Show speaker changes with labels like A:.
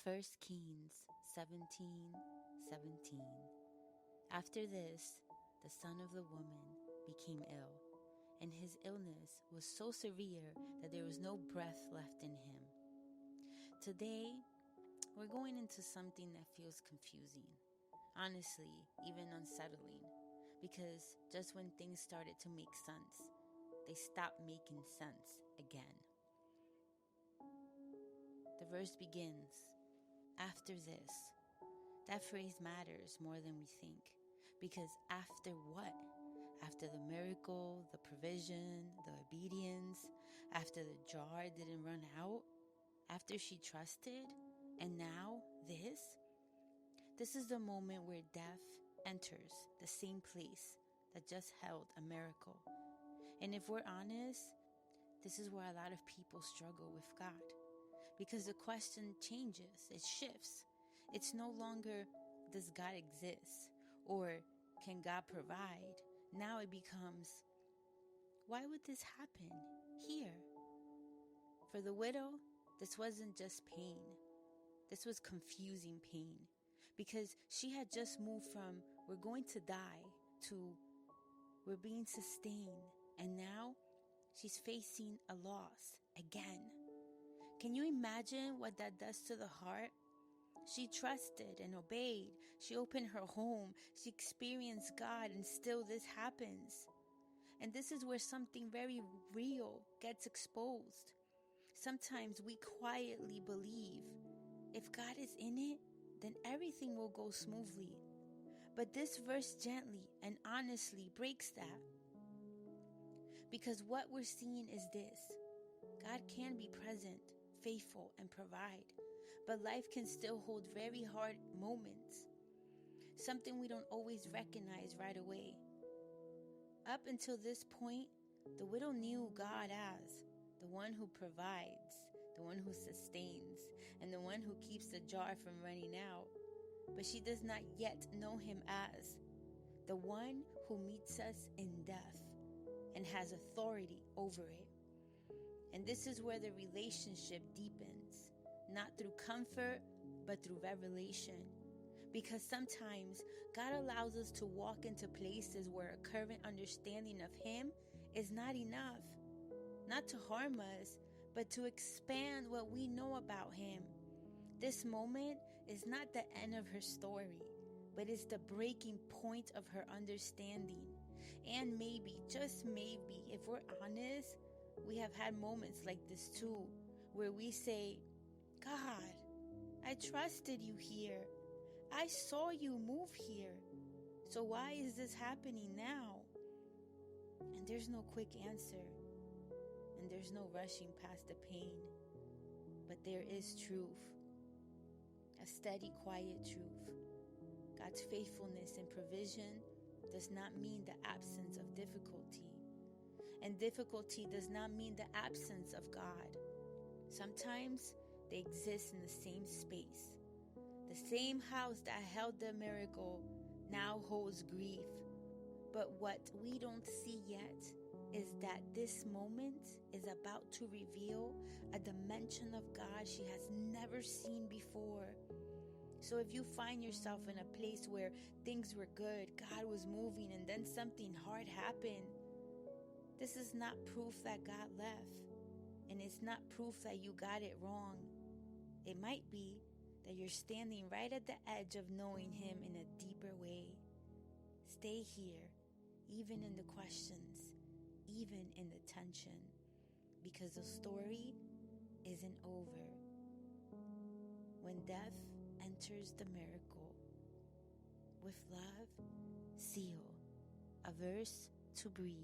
A: 1 Kings 17:17. After this, the son of the woman became ill, and his illness was so severe that there was no breath left in him. Today, we're going into something that feels confusing, honestly, even unsettling, because just when things started to make sense, they stopped making sense again. The verse begins, after this. That phrase matters more than we think, because after what? After the miracle, the provision, the obedience, after the jar didn't run out, after she trusted, and now this? This is the moment where death enters the same place that just held a miracle. And if we're honest, this is where a lot of people struggle with God. Because the question changes, it shifts. It's no longer, does God exist? Or can God provide? Now it becomes, why would this happen here? For the widow, this wasn't just pain. This was confusing pain. Because she had just moved from, we're going to die, to, we're being sustained. And now she's facing a loss again. Can you imagine what that does to the heart? She trusted and obeyed. She opened her home. She experienced God, and still this happens. And this is where something very real gets exposed. Sometimes we quietly believe if God is in it, then everything will go smoothly. But this verse gently and honestly breaks that. Because what we're seeing is this: God can be present, faithful, and provide. But life can still hold very hard moments. Something we don't always recognize right away. Up until this point, the widow knew God as the one who provides, the one who sustains, and the one who keeps the jar from running out. But she does not yet know him as the one who meets us in death and has authority over it. And this is where the relationship deepens, not through comfort, but through revelation. Because sometimes God allows us to walk into places where a current understanding of Him is not enough. Not to harm us, but to expand what we know about Him. This moment is not the end of her story, but it's the breaking point of her understanding. And maybe, just maybe, if we're honest, we have had moments like this too, where we say, God, I trusted you here. I saw you move here. So why is this happening now? And there's no quick answer. And there's no rushing past the pain. But there is truth. A steady, quiet truth. God's faithfulness and provision does not mean the absence of difficulty. And difficulty does not mean the absence of God. Sometimes they exist in the same space. The same house that held the miracle now holds grief. But what we don't see yet is that this moment is about to reveal a dimension of God she has never seen before. So if you find yourself in a place where things were good, God was moving, and then something hard happened, this is not proof that God left. And it's not proof that you got it wrong. It might be that you're standing right at the edge of knowing Him in a deeper way. Stay here, even in the questions, even in the tension, because the story isn't over. When death enters the miracle, with love, seal, a verse to breathe.